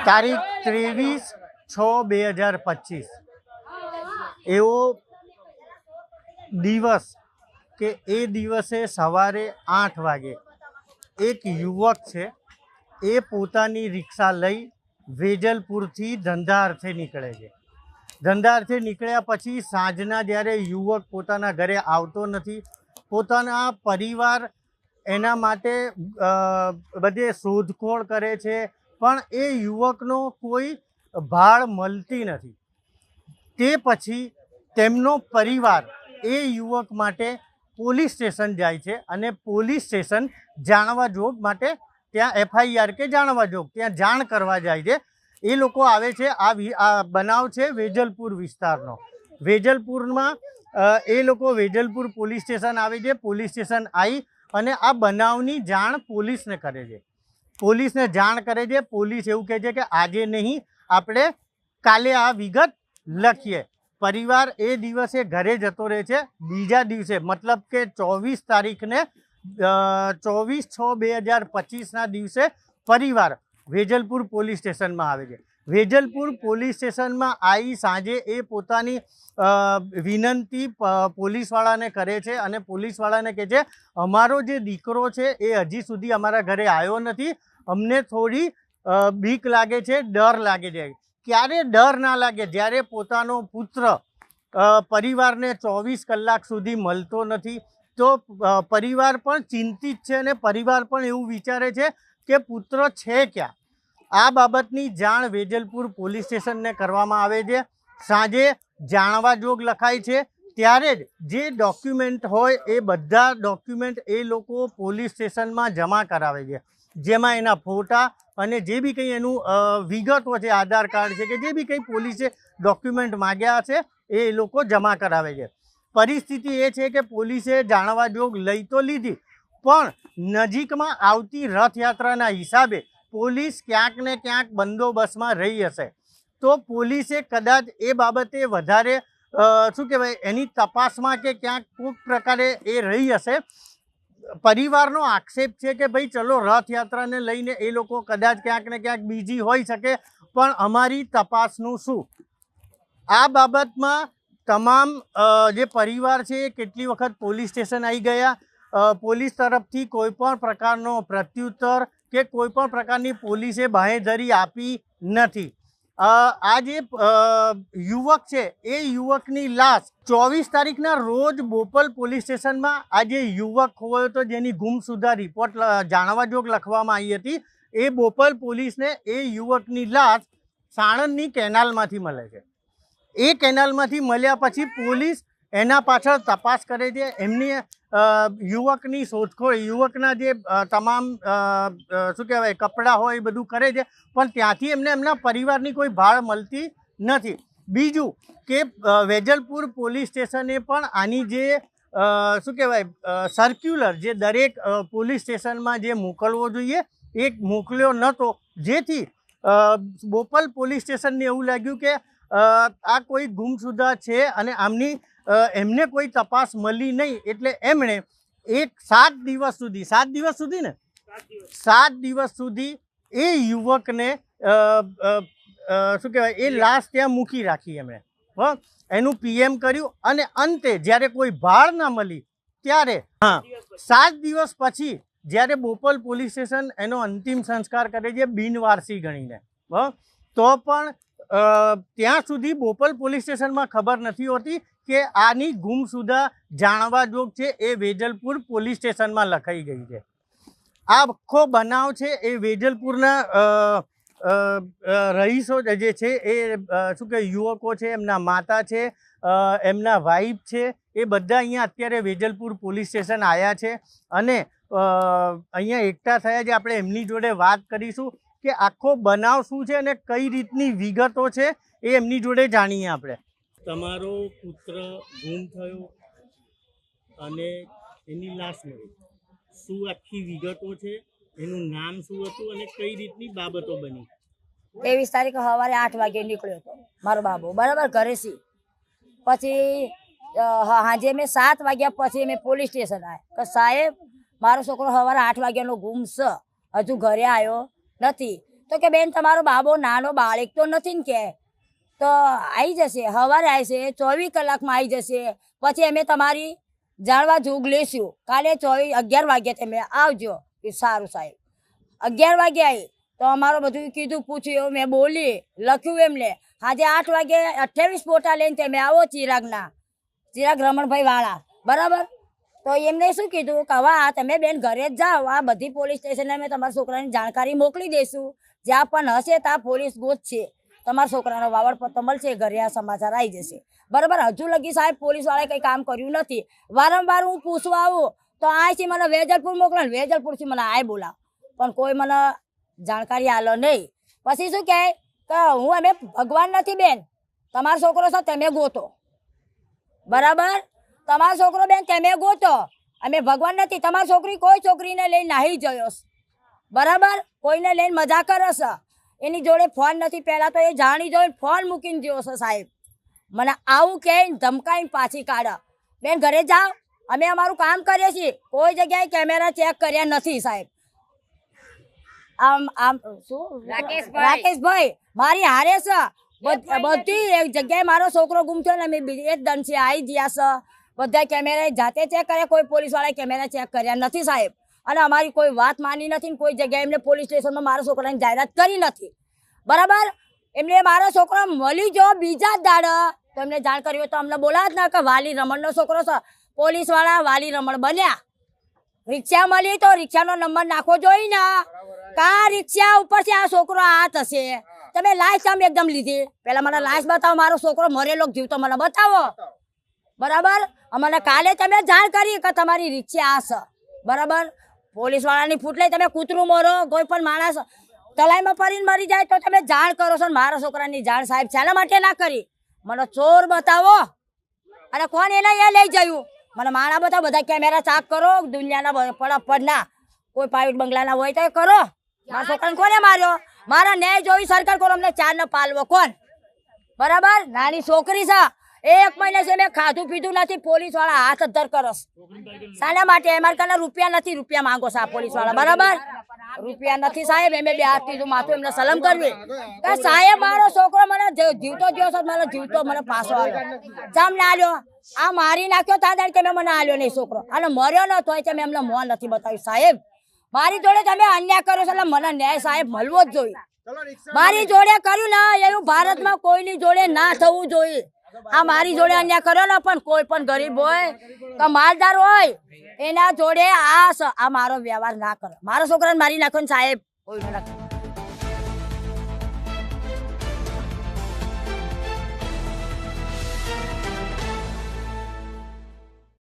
તારીખ 23/6/2025 એવો દિવસ કે એ દિવસે સવારે 8 વાગે એક યુવક છે એ પોતાની રિક્ષા લઈ વેજલપુરથી ધંધા અર્થે નીકળે છે। ધંધા અર્થે નીકળ્યા પછી સાંજના જ્યારે યુવક પોતાના ઘરે આવતો નથી, પોતાના પરિવાર એના માટે બધે શોધખોળ કરે છે, પણ એ યુવકનો કોઈ ભાળ મળતી નથી। તે પછી તેમનો પરિવાર એ યુવક માટે પોલીસ સ્ટેશન જાય છે અને પોલીસ સ્ટેશન જાણવા જોગ માટે ત્યાં FIR કે જાણવા જોગ ત્યાં જાણ કરવા જાય છે। એ લોકો આવે છે। આ બનાવ છે વેજલપુર વિસ્તારનો। વેજલપુરમાં એ લોકો વેજલપુર પોલીસ સ્ટેશન આવે છે। પોલીસ સ્ટેશન આવી અને આ બનાવની જાણ પોલીસને કરે છે। પોલીસને જાણ કરે છે। પોલીસ એવું કહે છે કે આજે નહીં, આપણે કાલે આ વિગત લખીએ। પરિવાર એ દિવસે ઘરે જતો રહે છે। બીજા દિવસે મતલબ કે 24 તારીખને 24/6/2025ના દિવસે પરિવાર વેજલપુર પોલીસ સ્ટેશનમાં આવે છે। વેજલપુર પોલીસ સ્ટેશનમાં આવી સાંજે એ પોતાની વિનંતી પોલીસવાળાને કરે છે અને પોલીસવાળાને કહે છે અમારો જે દીકરો છે એ હજી સુધી અમારા ઘરે આવ્યો નથી, અમને થોડી બીક લાગે છે, ડર લાગે છે। ક્યારે ડર ના લાગે જ્યારે પોતાનો પુત્ર પરિવારને 24 કલાક સુધી મળતો નથી, તો પરિવાર પણ ચિંતિત છે અને પરિવાર પણ એવું વિચારે છે કે પુત્ર છે ક્યાં। આ બાબતની જાણ વેજલપુર પોલીસ સ્ટેશનને કરવામાં આવે છે। સાંજે જાણવા જોગ લખાય છે, ત્યારે જ જે ડોક્યુમેન્ટ હોય એ બધા ડોક્યુમેન્ટ એ લોકો પોલીસ સ્ટેશનમાં જમા કરાવે છે, જેમાં એના ફોટા અને જે બી કંઈ એનું વિગતો છે, આધાર કાર્ડ છે કે જે બી કંઈ પોલીસે ડોક્યુમેન્ટ માગ્યા છે એ લોકો જમા કરાવે છે। પરિસ્થિતિ એ છે કે પોલીસે જાણવા જોગ લઈ તો લીધી, પણ નજીકમાં આવતી રથયાત્રાના હિસાબે પોલીસ ક્યાંક ને ક્યાંક બંદોબસ્તમાં રહી હશે, તો પોલીસે કદાચ એ બાબતે વધારે શું કહેવાય એની તપાસમાં કે ક્યાંક કોઈક પ્રકારે એ રહી હશે। પરિવારનો આક્ષેપ છે કે ભાઈ ચલો રથયાત્રાને લઈને એ લોકો કદાચ ક્યાંક ને ક્યાંક બીજી હોઈ શકે, પણ અમારી તપાસનું શું? આ બાબતમાં તમામ જે પરિવાર છે એ કેટલી વખત પોલીસ સ્ટેશન આવી ગયા, પોલીસ તરફથી કોઈપણ પ્રકારનો પ્રત્યુત્તર કે કોઈપણ પ્રકારની પોલીસે બાંહેધરી આપી નથી। આ જે યુવક છે એ યુવકની લાશ 24 તારીખના રોજ બોપલ પોલીસ સ્ટેશનમાં આ જે યુવક ખોવાયો હતો, જેની ગુમસુદા રિપોર્ટ જાણવા જોગ લખવામાં આવી હતી, એ બોપલ પોલીસને એ યુવકની લાશ સાણંદની કેનાલમાંથી મળે છે। એ કેનાલમાંથી મળ્યા પછી પોલીસ એના પાછળ તપાસ કરે છે, એમની યુવકની શોધખોળ, યુવકના જે તમામ શું કહેવાય કપડાં હોય એ બધું કરે છે, પણ ત્યાંથી એમને એમના પરિવારની કોઈ ભાળ મળતી નથી। બીજું કે વેજલપુર પોલીસ સ્ટેશને પણ આની જે શું કહેવાય સર્ક્યુલર જે દરેક પોલીસ સ્ટેશનમાં જે મોકલવો જોઈએ એ મોકલ્યો નહોતો, જેથી બોપલ પોલીસ સ્ટેશનને એવું લાગ્યું કે આ કોઈ ગુમસુદા છે અને એમને કોઈ તપાસ મળી નહીં, એટલે એમણે 7 દિવસ સુધી એ યુવકને શું કહેવાય એ લાશ ત્યાં મૂકી રાખી એમણે, એનું PM કર્યું અને અંતે જ્યારે કોઈ ભાળ ના મળી ત્યારે 7 દિવસ પછી જ્યારે બોપલ પોલીસ સ્ટેશન એનો અંતિમ સંસ્કાર કરે છે બિનવારસી ગણીને, તો પણ ત્યાં સુધી બોપલ પોલીસ સ્ટેશનમાં ખબર નથી હોતી કે આની ગુમસુદા જાણવા જોગ છે એ વેજલપુર પોલીસ સ્ટેશનમાં લખાઈ ગઈ છે। આ આખો બનાવ છે એ વેજલપુરના રહીશો જે છે એ શું કહે યુવકો છે, એમના માતા છે, એમના વાઈફ છે, એ બધા અહીંયા અત્યારે વેજલપુર પોલીસ સ્ટેશન આવ્યા છે અને અહીંયા એકઠા થયા છે। આપણે એમની જોડે વાત કરીશું કે આખો બનાવ શું છે અને કઈ રીતની વિગતો છે એ એમની જોડે જાણીએ આપણે। તમારો પુત્ર ગુમ થયો અને એની લાશ મળી, શું આખી વિગતો છે, એનું નામ શું હતું અને કઈ રીતની બાબતો બની? 23 તારીખે સવારે 8 વાગે નીકળ્યો હતો મારો બાબો, બરાબર, ઘરેથી। પછી સાંજે મેં 7 વાગ્યા પછી મેં પોલીસ સ્ટેશન આવ્યા કે સાહેબ મારો છોકરો સવારે 8 વાગ્યાનો ગુમ છે, હજુ ઘરે આવ્યો નથી। તો કે બેન તમારો બાબો નાનો બાળક તો નથી ને કે તો આવી જશે સવારે આવશે 24 કલાકમાં આવી જશે પછી અમે તમારી જાણવા જોગ લેશું કાલે 11 વાગ્યા તમે આવજો એ સારું સાહેબ 11 વાગે આવી તો અમારું બધું કીધું પૂછ્યું મેં બોલી લખ્યું એમને આજે 8 વાગે 28 ફોટા લઈને તમે આવો ચિરાગ રમણભાઈ વાળા બરાબર તો એમને શું કીધું કે હવે તમે બેન ઘરે જ જાઓ આ બધી પોલીસ સ્ટેશને અમે તમારા છોકરાની જાણકારી મોકલી દઈશું જ્યાં પણ હશે ત્યાં પોલીસ ગોતશે તમારા છોકરાનો વાવડ પત્તો મળશે ઘરે આ સમાચાર આવી જશે બરાબર હજુ લગી સાહેબ પોલીસવાળાએ કંઈ કામ કર્યું નથી વારંવાર હું પૂછવા આવું તો આથી મને વેજલપુર મોકલો વેજલપુરથી મને આય બોલાવ પણ કોઈ મને જાણકારી આલો નહીં પછી શું કહે કે હું અમે ભગવાન નથી બેન તમારો છોકરો છે તમે ગોતો બરાબર તમારો છોકરો બેન તમે ગોતો અમે ભગવાન નથી તમારી છોકરી કોઈ છોકરીને લઈને નાહી ગયો બરાબર કોઈને લઈને મજા કરે છે એની જોડે ફોન નથી પહેલાં તો એ જાણી જોઈને ફોન મૂકીને ગયો છે સાહેબ મને આવું કહીને ધમકાઈને પાછી કાઢે બેન ઘરે જાઓ અમે અમારું કામ કરીએ છીએ કોઈ જગ્યાએ કેમેરા ચેક કર્યા નથી સાહેબ આમ શું રાકેશભાઈ મારી હારે છે બધી એક જગ્યાએ મારો છોકરો ગુમ થયો ને અમે એક દંડથી આવી ગયા છે બધા કેમેરા જાતે ચેક કર્યા કોઈ પોલીસવાળાએ કેમેરા ચેક કર્યા નથી સાહેબ અને અમારી કોઈ વાત માની નથી ને કોઈ જગ્યાએ એમને પોલીસ સ્ટેશનમાં મારા છોકરાની જાહેરાત કરી નથી બરાબર એમને મારો છોકરો મળી ગયો બીજા જ દાડા તો એમને જાણ કરી હોય તો અમને બોલા જ ના કે વાલી રમણનો છોકરો છે પોલીસવાળા વાલી રમણ બન્યા રિક્ષા મળી તો રિક્ષાનો નંબર નાખવો જોઈએ ને કા રિક્ષા ઉપરથી આ છોકરો આ થશે તમે લાશ આમ એકદમ લીધી પેલા મને લાશ બતાવો મારો છોકરો મરેલો જીવ તો મને બતાવો બરાબર અમને કાલે તમે જાણ કરી કે તમારી રિક્ષા આ છે બરાબર પોલીસવાળાની ફૂટ લઈ તમે કૂતરું મોરો કોઈ પણ માણસ તલાઈમાં પડીને મરી જાય તો તમે જાણ કરો છો ને મારા છોકરાની જાણ સાહેબ શાના માટે ના કરી મને ચોર બતાવો અને કોણ એના એ લઈ જયું મને માણા બતાવો બધા કેમેરા ચાક કરો દુનિયાના પડના કોઈ પ્રાઇવેટ બંગલાના હોય તો કરો મારા છોકરાને કોને માર્યો મારા ન્યાય જોઈ સરકાર કરો અમને 4 ને પાલવો કોણ બરાબર નાની છોકરી છે 1 મહિને છે મેં ખાધું પીધું નથી પોલીસવાળા હાથ અધ્ધર કરસ શાના માટે અમારે કને રૂપિયા નથી રૂપિયા માંગો છે આ પોલીસવાળા બરાબર રૂપિયા નથી સાહેબ એમે બે હાથથી માથું એમને સલામ કરવી કે સાહેબ મારો છોકરો મને જીવતો ગયો છે મને જીવતો મને પાછો આવ્યો જમ ના આલ્યો આ મારી નાખ્યો તાદાર તમે મને આલ્યો નહીં છોકરો અને મર્યો ન તોય તમે એમને મોં નથી બતાવ્યું સાહેબ મારી જોડે તમે અન્યાય કર્યો છે એટલે મને ન્યાય સાહેબ મળવો જ જોઈએ મારી જોડે કર્યું ને એવું ભારતમાં કોઈની જોડે ના થવું જોઈએ આ મારી જોડે અન્યાય કર્યો ને પણ કોઈ પણ ગરીબ હોય કે માલદાર હોય એના જોડે આ મારો વ્યવહાર ના કરો મારા છોકરાને મારી નાખો ને સાહેબ કોઈ ના